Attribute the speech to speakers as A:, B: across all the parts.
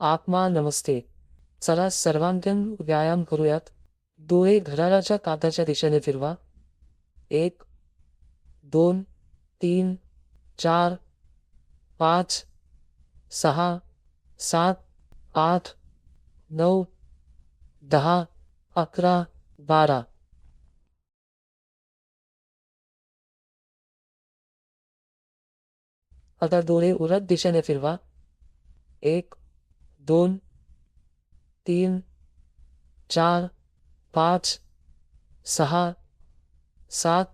A: आत्मा नमस्ते. चला सर्वांगीण व्यायाम करूयात. डोळे घड्याळाच्या काट्याच्या दिशेने फिरवा. 1 2 3 4 5 6 7 8 9 10 11 12. आता डोळे उलट दिशेने फिरवा. 1 2 3 4 5 6 7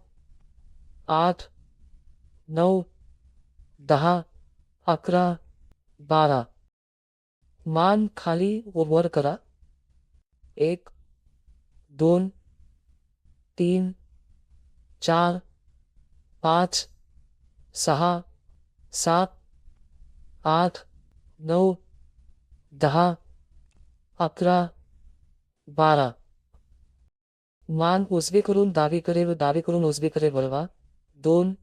A: 8 9 10 11 12. मान खाली व वर करा. 1 2 3 4 5 6 7 8 9 10 11 12. मान उजवीकडून डावीकडे व डावीकडून उजवीकडे वळवा. 2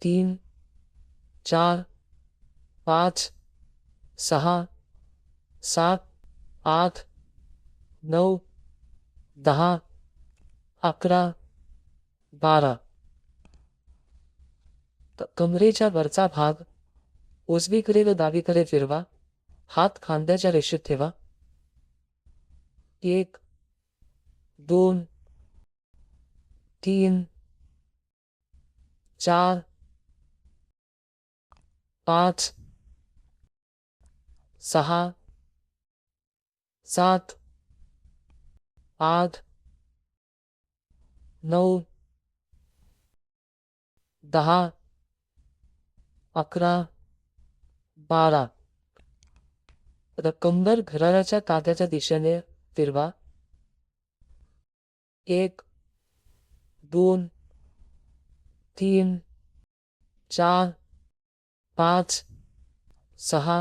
A: 3 4 5 6 7 8 9 10 11 12. कमरेच्या वरचा भाग उजवीकडे व डावीकडे फिरवा. हात खांद्याच्या रेषेत ठेवा. 1 2 3 4 5 6 7 8 9 10 11 12. कंबर घड्याळाच्या काट्याच्या दिशेने फिरवा. 1 2 3 4 5 6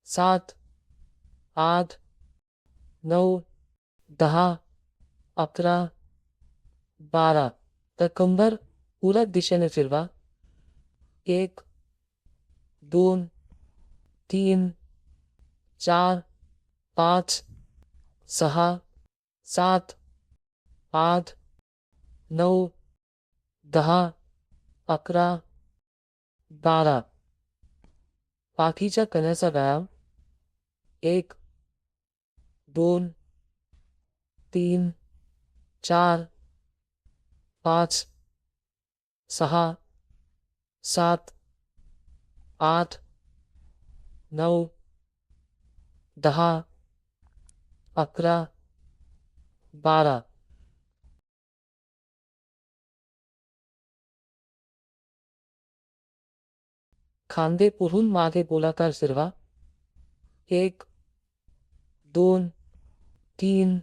A: 7 8 9 10 11 12. कंबर उलट दिशेने फिरवा. 1 2 3 4 5 6 7 8 9 10 11 12. पाठीच्या कण्याचा व्यायाम. 1 2 3 4 5 6 7 8 9 10 11 12. खांदे पुढून मागे गोलाकार फिरवा. 1 2 3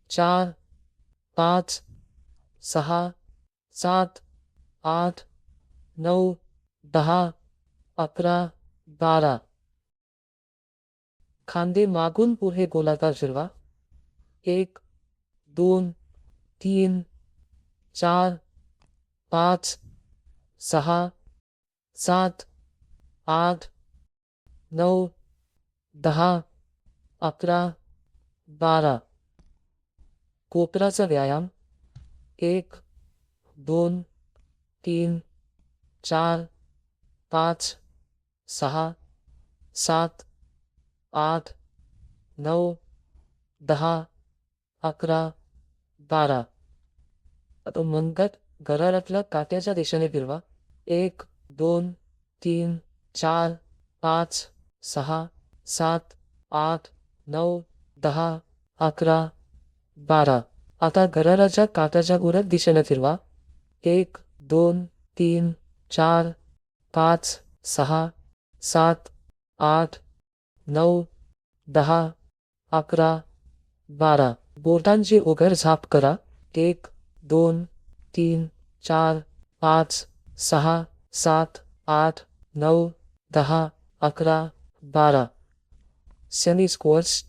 A: 4 5 6 7 8 9 10 11 12. खांदे मागून पुढे गोलाकार फिरवा. 1 2 3 4 5 6 7 8 9 10 11 12. कोपराचा व्यायाम. 1 2 3 4 5 6 7 8 9 10 11 12. आता मनगट घड्याळातल्या काट्याच्या दिशेने फिरवा. 1 2 3 4 5 6 7 8 9 10 11 12. आता घड्याळाच्या काट्याच्या उलट दिशेने फिरवा. 1 2 3 4 5 6 7 8 9 10 11 12. बोटांची उघड झाप करा. 1 2 3 4 5 6 7 8 9 10 11 12. Semi squats.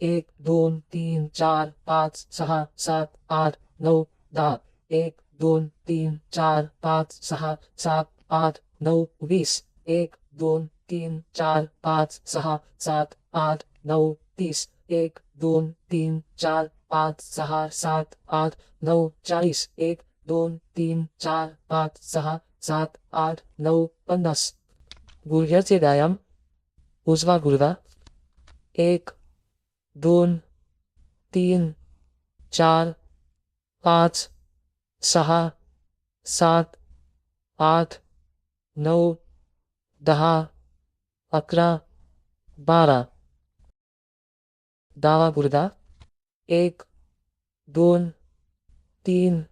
A: 1 2 3 4 5 6 7 8 9 10. 1 2 3 4 5 6 7 8 9 20. 1 2 3 4 5 6 7 8 9 30 1 2 3 4 5 6 7 8 9 40 1 2 3 4 5 6 7 8 9 50. गुडघ्याचे व्यायाम. उजवा गुडघा 1 2 3 4 5 6 7 8 9 10 11 12. डावा गुडघा 1 2 3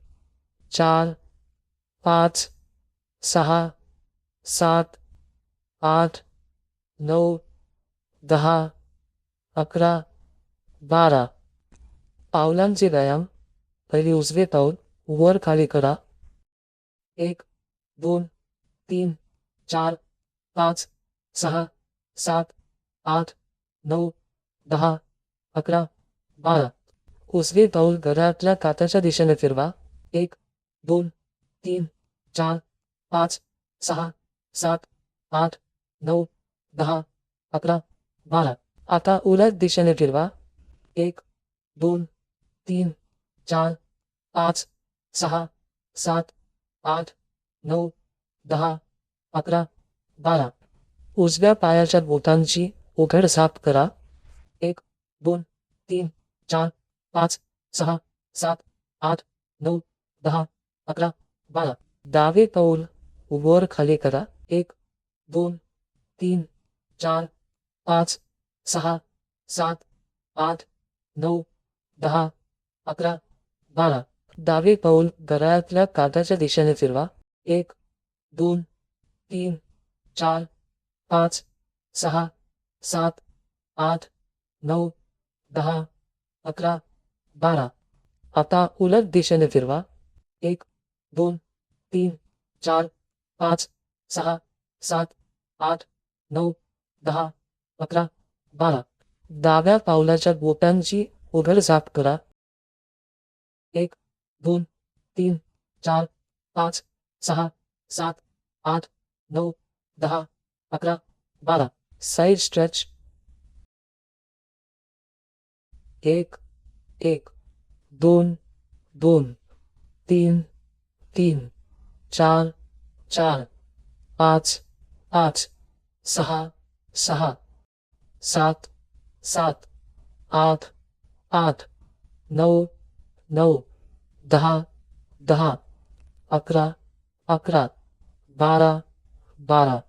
A: 4 5 6 7 8 9 10 11 12. पावलांचे व्यायाम. पहिले उजवे पाऊल वर खाली करा. 1 2 3 4 5 6 7 8 9 10 11 12. उजवे पाऊल घरातल्या काठाच्या दिशेने फिरवा. 1 2 3 4 5 6 7 8 9 10 11 12. आता उलट दिशेने फिरवा. 1 2 3 4 5 6 7 8 9 10 11 12. उजव्या पायाच्या बोटांची उघड झाप करा. 1 2 3 4 5 6 7 8 9 10 11 12. डावे पाऊल वर खाली करा. 1 2 3 4 5 6 7 8 9 10 11 12. डावे पाऊल घरातल्या काठाच्या दिशेने फिरवा. 1 2 3 4 5 6 7 8 9 10 11 12. आता उलट दिशेने फिरवा. 1 2 3 4 5 6 7 8 9 10 11 12. डाव्या पावलाच्या बोटांची उघड झाप करा. 1 2 3 4 5 6 7 8 9 10 11 12. Side stretch. 1 1 2 2 3 3 4 4 5 5 6 6 7 7 8 8 9 9 10 10 11 11 12 12.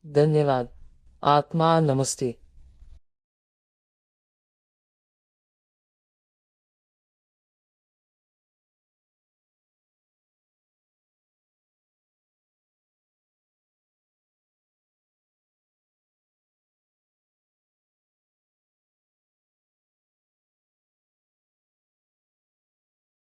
A: धन्यवाद. आत्मा नमस्ते.